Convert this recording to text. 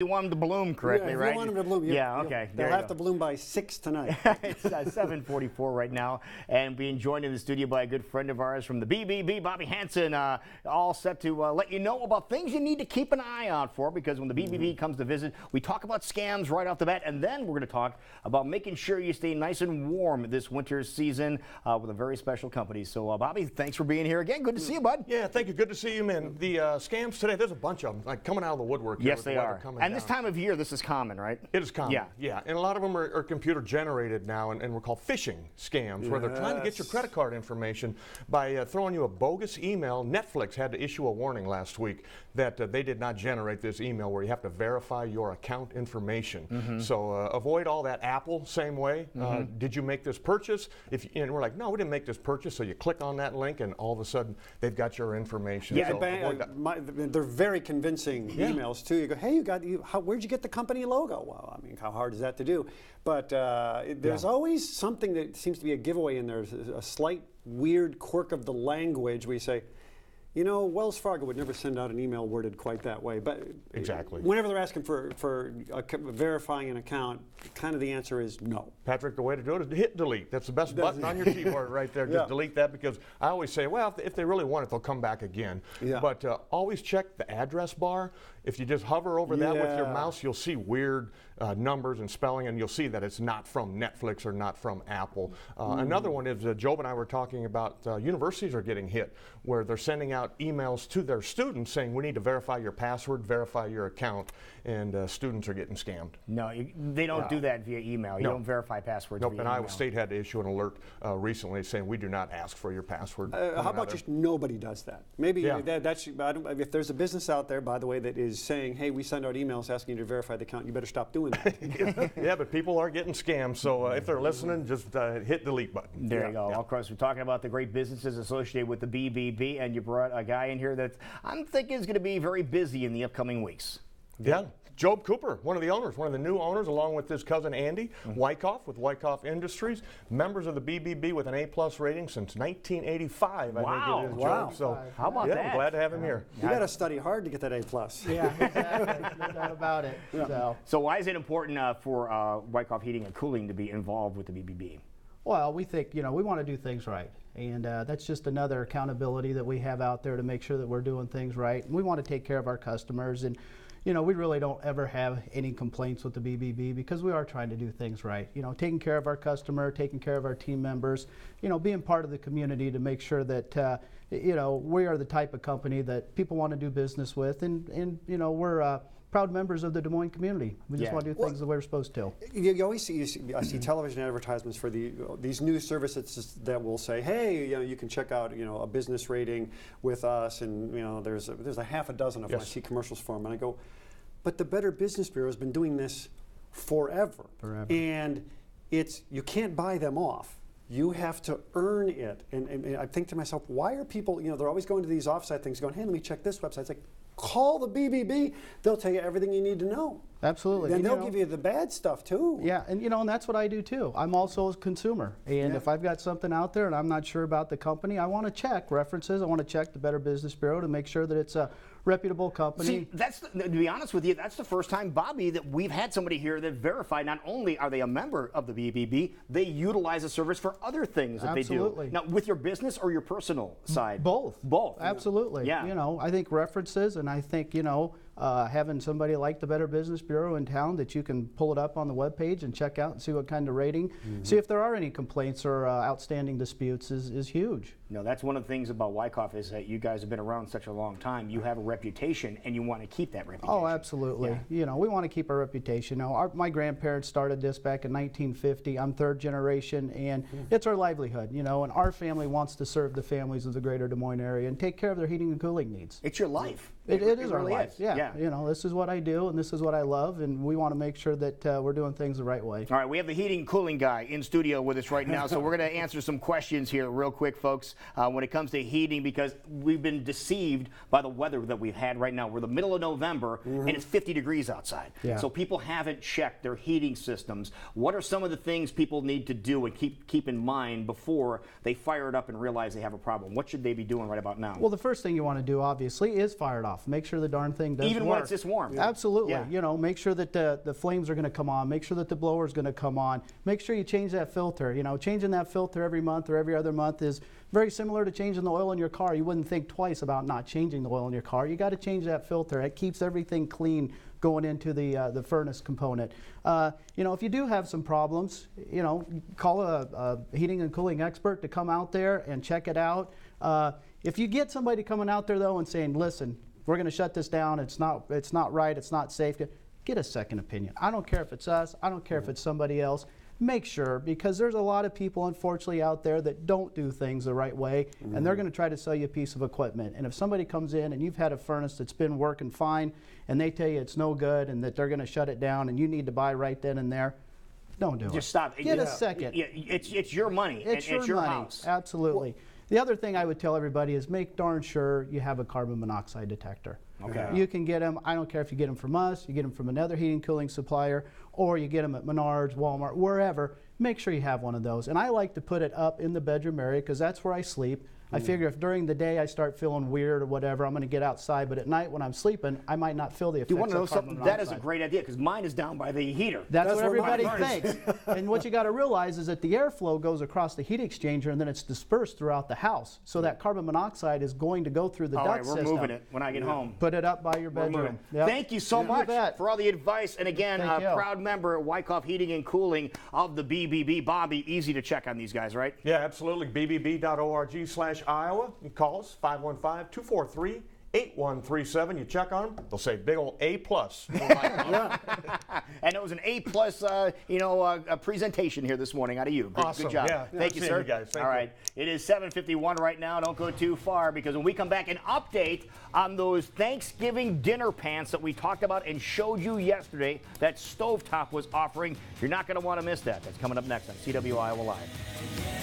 You want them to bloom correctly, if right? you want them to bloom, Okay. They'll have to bloom by 6 tonight. It's 7:44 right now, and being joined in the studio by a good friend of ours from the BBB, Bobby Hansen, all set to let you know about things you need to keep an eye out for, because when the BBB comes to visit, we talk about scams right off the bat, and then we're going to talk about making sure you stay nice and warm this winter season with a very special company. So, Bobby, thanks for being here again. Good to see you, bud. Yeah, thank you. Good to see you, man. The scams today, there's a bunch of them, like coming out of the woodwork. Yes, they are. And down. this time of year, this is common, right? It is common. Yeah. Yeah. And a lot of them are computer generated now, and we're called phishing scams, where they're trying to get your credit card information by throwing you a bogus email. Netflix had to issue a warning last week that they did not generate this email where you have to verify your account information. So avoid all that. Apple, same way. Did you make this purchase? And we're like, no, we didn't make this purchase. So you click on that link, and all of a sudden, they've got your information. Yeah, so they're very convincing emails too. You go, hey, where'd you get the company logo? Well, I mean, how hard is that to do? But there's always something that seems to be a giveaway in there. A slight weird quirk of the language where you say, you know, Wells Fargo would never send out an email worded quite that way. But exactly. Whenever they're asking for verifying an account, kind of the answer is no. Patrick, the way to do it is to hit delete. That's the best button on your keyboard right there. Just delete that, because I always say, well, if they really want it, they'll come back again. But always check the address bar. If you just hover over that with your mouse, you'll see weird numbers and spelling, and you'll see that it's not from Netflix or not from Apple. Another one is, Job and I were talking about universities are getting hit, where they're sending out emails to their students saying, we need to verify your password, verify your account, and students are getting scammed. No, they don't do that via email. You don't verify passwords via email. And Iowa State had to issue an alert recently saying, we do not ask for your password. How about just nobody does that? Maybe if there's a business out there, by the way, that is saying, hey, we send out emails asking you to verify the account, you better stop doing that. Yeah, but people are getting scammed, so if they're listening, just hit delete button. There you go. Of course, we're talking about the great businesses associated with the BBB, and you brought a guy in here that I'm thinking is going to be very busy in the upcoming weeks. Yeah. Job Cooper, one of the owners, one of the new owners, along with his cousin Andy Wyckoff with Wyckoff Industries, members of the BBB with an A+ rating since 1985. Wow. I think it is, Job. So how about that? I'm glad to have him here. You got to study hard to get that A+. Yeah, exactly. No doubt about it. So why is it important for Wyckoff Heating and Cooling to be involved with the BBB? Well, we think, we want to do things right. And that's just another accountability that we have out there to make sure that we're doing things right. And we want to take care of our customers. And we really don't ever have any complaints with the BBB, because we are trying to do things right. Taking care of our customer, taking care of our team members, being part of the community to make sure that, we are the type of company that people want to do business with. And we're proud members of the Des Moines community. We just want to do things the way we're supposed to. You always see television advertisements for these new services that will say, hey, you can check out a business rating with us, and there's a half a dozen of them I see commercials for them, and I go, but the Better Business Bureau has been doing this forever. And you can't buy them off. You have to earn it. And I think to myself, why are people, they're always going to these offsite things going, hey, let me check this website. It's like, call the BBB. They'll tell you everything you need to know. Absolutely. And they'll give you the bad stuff too. Yeah, and and that's what I do too. I'm also a consumer. And if I've got something out there and I'm not sure about the company, I want to check references. I want to check the Better Business Bureau to make sure that it's a reputable company. See, to be honest with you, that's the first time, Bobby, that we've had somebody here that verified not only are they a member of the BBB, they utilize the service for other things that they do. Now, with your business or your personal side? Both. Both. Absolutely. Yeah. I think references, and I think, having somebody like the Better Business Bureau in town that you can pull it up on the webpage and check out and see what kind of rating, see if there are any complaints or outstanding disputes is huge. That's one of the things about Wyckoff is that you guys have been around such a long time. You have a reputation, and you want to keep that reputation. Oh, absolutely. Yeah. We want to keep our reputation. My grandparents started this back in 1950. I'm third generation, and it's our livelihood, and our family wants to serve the families of the greater Des Moines area and take care of their heating and cooling needs. It's your life. It is our really life. Yeah. This is what I do, and this is what I love, and we want to make sure that we're doing things the right way. All right, we have the heating and cooling guy in studio with us right now, so we're going to answer some questions here real quick, folks, when it comes to heating, because we've been deceived by the weather that we've had right now. We're the middle of November, and it's 50 degrees outside. Yeah. So people haven't checked their heating systems. What are some of the things people need to do and keep in mind before they fire it up and realize they have a problem? What should they be doing right about now? Well, the first thing you want to do, obviously, is fire it off. off. Make sure the darn thing does Even work. when it's this warm. Absolutely. Yeah. You know, make sure that the flames are going to come on. Make sure that the blower is going to come on. Make sure you change that filter. You know, changing that filter every month or every other month is very similar to changing the oil in your car. You wouldn't think twice about not changing the oil in your car. You got to change that filter. It keeps everything clean going into the furnace component. You know, if you do have some problems, you know, call a heating and cooling expert to come out there and check it out. If you get somebody coming out there though and saying, listen, we're going to shut this down, it's not right, it's not safe, get a second opinion. I don't care if it's us, I don't care if it's somebody else. Make sure, because there's a lot of people unfortunately out there that don't do things the right way, and they're going to try to sell you a piece of equipment. And if somebody comes in and you've had a furnace that's been working fine and they tell you it's no good and that they're going to shut it down and you need to buy right then and there, don't do it. Just stop. Get a second. It's your money. It's your money. House. Absolutely. The other thing I would tell everybody is make darn sure you have a carbon monoxide detector. Okay. You can get them, I don't care if you get them from us, you get them from another heating and cooling supplier, or you get them at Menards, Walmart, wherever. Make sure you have one of those. And I like to put it up in the bedroom area because that's where I sleep. I figure if during the day I start feeling weird or whatever, I'm going to get outside. But at night when I'm sleeping, I might not feel the effects You want to know of carbon something? monoxide. That is a great idea because mine is down by the heater. That's what where mine everybody is. thinks. And what you got to realize is that the airflow goes across the heat exchanger and then it's dispersed throughout the house. So that carbon monoxide is going to go through the All duct right, we're system. moving it when I get home. Put it up by your We're bedroom. moving. Yep. Thank you so You much bet. for all the advice. And again, Thank you. proud member at Wyckoff Heating and Cooling of the BBB. Bobby, easy to check on these guys, right? Yeah, absolutely. bbb.org/Iowa. You call us 515-243-8137. You check on them, they'll say big old A+. And it was an A+ presentation here this morning out of you. Good, Awesome. Good job. Yeah. Thank you, Seeing sir. you guys. Thank All you. right. It is 7:51 right now. Don't go too far because when we come back, an update on those Thanksgiving dinner pants that we talked about and showed you yesterday that Stovetop was offering. You're not going to want to miss that. That's coming up next on CW Iowa Live.